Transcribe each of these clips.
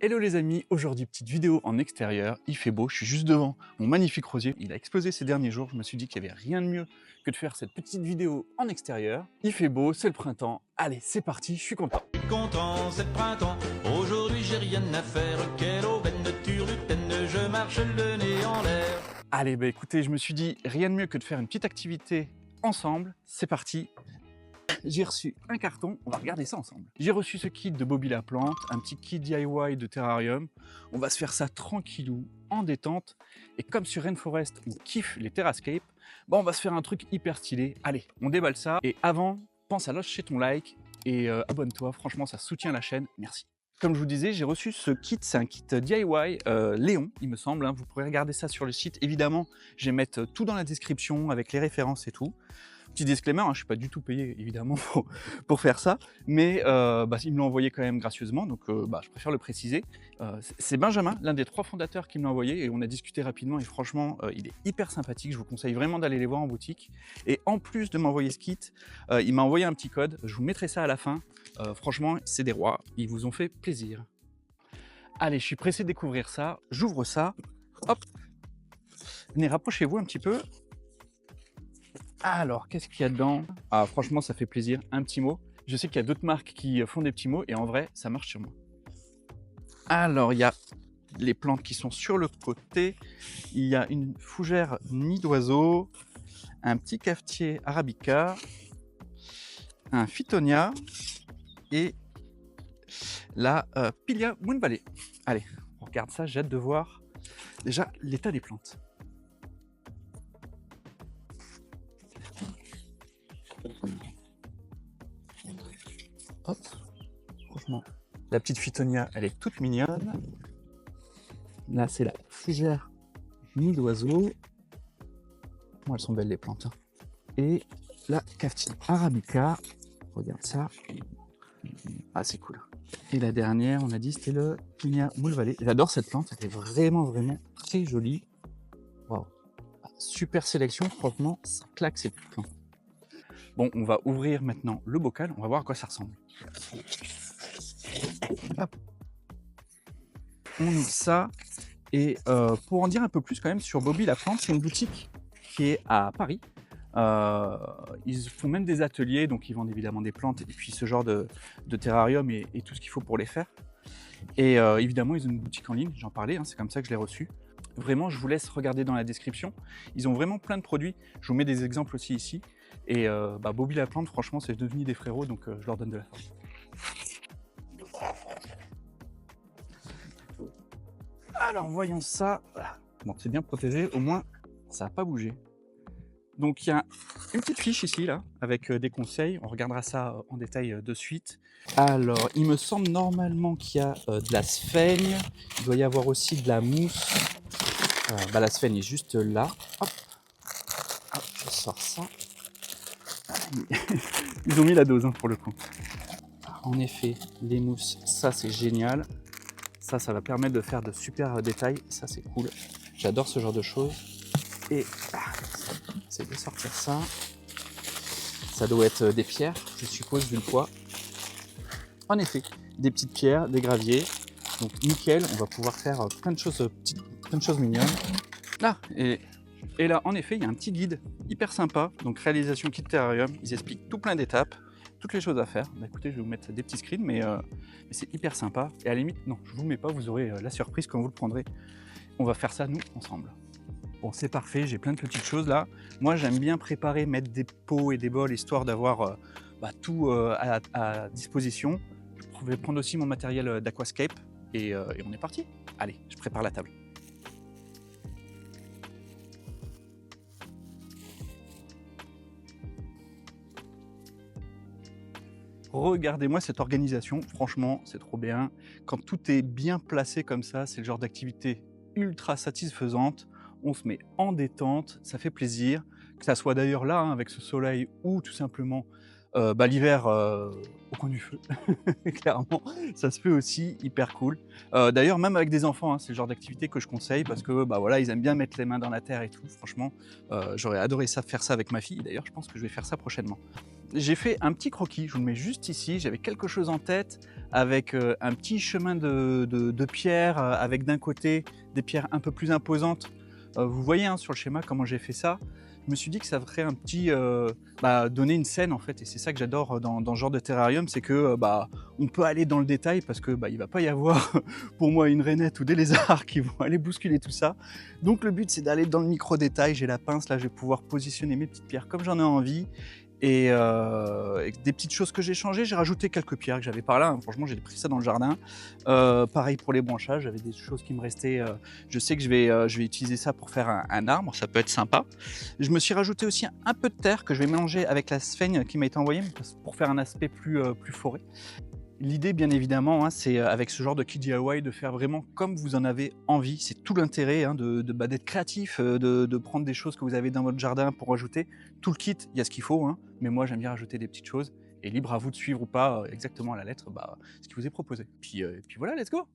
Hello les amis, aujourd'hui petite vidéo en extérieur, il fait beau, je suis juste devant mon magnifique rosier, il a explosé ces derniers jours, je me suis dit qu'il n'y avait rien de mieux que de faire cette petite vidéo en extérieur. Il fait beau, c'est le printemps, allez c'est parti, je suis content. Content, c'est le printemps, aujourd'hui j'ai rien à faire, quelle aubaine de turlutaine, je marche le nez en l'air. Allez bah écoutez, je me suis dit rien de mieux que de faire une petite activité ensemble, c'est parti. J'ai reçu un carton, on va regarder ça ensemble. J'ai reçu ce kit de Bobby la plante, un petit kit DIY de terrarium. On va se faire ça tranquillou, en détente. Et comme sur Rainforest, on kiffe les terrascapes, bah on va se faire un truc hyper stylé. Allez, on déballe ça. Et avant, pense à lâcher ton like et abonne-toi. Franchement, ça soutient la chaîne. Merci. Comme je vous disais, j'ai reçu ce kit, c'est un kit DIY Léon, il me semble. Hein. Vous pourrez regarder ça sur le site. Évidemment, je vais mettre tout dans la description avec les références et tout. Petit disclaimer, hein, je ne suis pas du tout payé évidemment pour faire ça, mais il me l'a envoyé quand même gracieusement, donc je préfère le préciser. C'est Benjamin, l'un des 3 fondateurs qui me l'a envoyé, et on a discuté rapidement, et franchement, il est hyper sympathique, je vous conseille vraiment d'aller les voir en boutique. Et en plus de m'envoyer ce kit, il m'a envoyé un petit code, je vous mettrai ça à la fin. Franchement, c'est des rois, ils vous ont fait plaisir. Allez, je suis pressé de découvrir ça, j'ouvre ça, hop, venez, rapprochez-vous un petit peu. Alors, qu'est-ce qu'il y a dedans? Ah, franchement, ça fait plaisir. Un petit mot. Je sais qu'il y a d'autres marques qui font des petits mots et en vrai, ça marche sur moi. Alors, il y a les plantes qui sont sur le côté. Il y a une fougère nid d'oiseau, un petit cafetier arabica, un phytonia et la Pilia Moon Valley. Allez, on regarde ça. J'ai hâte de voir déjà l'état des plantes. Hop, franchement, la petite phytonia, elle est toute mignonne. Là, c'est la fougère nid d'oiseau. Bon, elles sont belles les plantes. Hein. Et la cafetier arabica. Regarde ça. Ah, c'est cool. Et la dernière, on a dit, c'était le Pilia Moon Valley. J'adore cette plante, elle est vraiment très jolie. Waouh, super sélection, franchement, ça claque cette plante. Bon, on va ouvrir maintenant le bocal, on va voir à quoi ça ressemble. Hop. On ouvre ça. Et pour en dire un peu plus quand même sur Bobby la plante, c'est une boutique qui est à Paris. Ils font même des ateliers, donc ils vendent évidemment des plantes et puis ce genre de terrarium et tout ce qu'il faut pour les faire. Et évidemment, ils ont une boutique en ligne, j'en parlais, hein, c'est comme ça que je l'ai reçu. Vraiment, je vous laisse regarder dans la description. Ils ont vraiment plein de produits. Je vous mets des exemples aussi ici. Et Bobby la plante, franchement, c'est devenu des frérots, donc je leur donne de la force. Alors, voyons ça. Voilà. Bon, c'est bien protégé, au moins, ça n'a pas bougé. Donc, il y a une petite fiche ici, là, avec des conseils. On regardera ça en détail de suite. Alors, il me semble normalement qu'il y a de la sphaigne. Il doit y avoir aussi de la mousse. La sphaigne est juste là. Hop. Hop, je sors ça. Ils ont mis la dose hein, pour le coup. En effet, les mousses, ça c'est génial. Ça va permettre de faire de super détails. Ça c'est cool. J'adore ce genre de choses. Et c'est de sortir ça. Ça doit être des pierres, je suppose, vu le poids. En effet, des petites pierres, des graviers. Donc nickel, on va pouvoir faire plein de choses mignonnes. Là, et là, en effet, il y a un petit guide hyper sympa. Donc réalisation kit terrarium. Ils expliquent tout plein d'étapes, toutes les choses à faire. Bah, écoutez, je vais vous mettre des petits screens, mais c'est hyper sympa. Et à la limite, non, je vous mets pas, vous aurez la surprise quand vous le prendrez. On va faire ça, nous, ensemble. Bon, c'est parfait, j'ai plein de petites choses là. Moi, j'aime bien préparer, mettre des pots et des bols, histoire d'avoir tout à disposition. Je vais prendre aussi mon matériel d'aquascape et on est parti. Allez, je prépare la table. Regardez-moi cette organisation, franchement, c'est trop bien. Quand tout est bien placé comme ça, c'est le genre d'activité ultra satisfaisante. On se met en détente, ça fait plaisir. Que ça soit d'ailleurs là, hein, avec ce soleil, ou tout simplement l'hiver au coin du feu. Clairement, ça se fait aussi, hyper cool. D'ailleurs, même avec des enfants, hein, c'est le genre d'activité que je conseille parce que voilà, ils aiment bien mettre les mains dans la terre et tout. Franchement, j'aurais adoré faire ça avec ma fille. D'ailleurs, je pense que je vais faire ça prochainement. J'ai fait un petit croquis, je vous le mets juste ici. J'avais quelque chose en tête. avec un petit chemin de pierre, avec d'un côté des pierres un peu plus imposantes. Vous voyez hein, sur le schéma comment j'ai fait ça. Je me suis dit que ça ferait un petit, donner une scène en fait, et c'est ça que j'adore dans ce genre de terrarium, c'est que on peut aller dans le détail parce que il va pas y avoir pour moi une rainette ou des lézards qui vont aller bousculer tout ça. Donc le but c'est d'aller dans le micro détail. J'ai la pince là, je vais pouvoir positionner mes petites pierres comme j'en ai envie. Et des petites choses que j'ai changées, j'ai rajouté quelques pierres que j'avais par là, hein. Franchement, j'ai pris ça dans le jardin. Pareil pour les branchages, j'avais des choses qui me restaient. Je sais que je vais utiliser ça pour faire un arbre, ça peut être sympa. Je me suis rajouté aussi un peu de terre que je vais mélanger avec la sphaigne qui m'a été envoyée pour faire un aspect plus forêt. L'idée, bien évidemment, hein, c'est avec ce genre de kit DIY de faire vraiment comme vous en avez envie. C'est tout l'intérêt hein, d'être créatif, de prendre des choses que vous avez dans votre jardin pour rajouter. Tout le kit, il y a ce qu'il faut, hein, mais moi j'aime bien rajouter des petites choses. Et libre à vous de suivre ou pas exactement à la lettre ce qui vous est proposé. Puis voilà, let's go!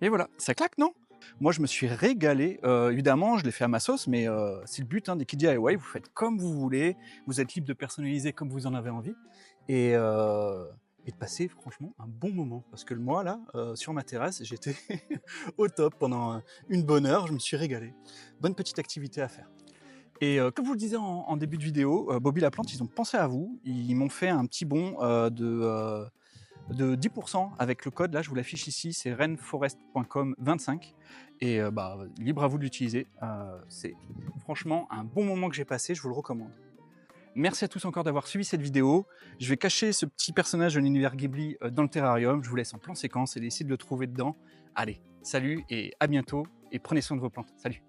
Et voilà, ça claque, non? Moi, je me suis régalé. Évidemment, je l'ai fait à ma sauce, mais c'est le but, hein, des kits DIY. Vous faites comme vous voulez. Vous êtes libre de personnaliser comme vous en avez envie. Et, et de passer, franchement, un bon moment. Parce que moi, là, sur ma terrasse, j'étais au top pendant une bonne heure. Je me suis régalé. Bonne petite activité à faire. Et comme je vous le disais en début de vidéo, Bobby la Plante, ils ont pensé à vous. Ils m'ont fait un petit bon de 10% avec le code, là je vous l'affiche ici, c'est rainforest.com 25 et libre à vous de l'utiliser. C'est franchement un bon moment que j'ai passé, je vous le recommande. Merci à tous encore d'avoir suivi cette vidéo. Je vais cacher ce petit personnage de l'univers Ghibli dans le terrarium, je vous laisse en plan séquence et essayer de le trouver dedans. Allez, salut et à bientôt et prenez soin de vos plantes. Salut!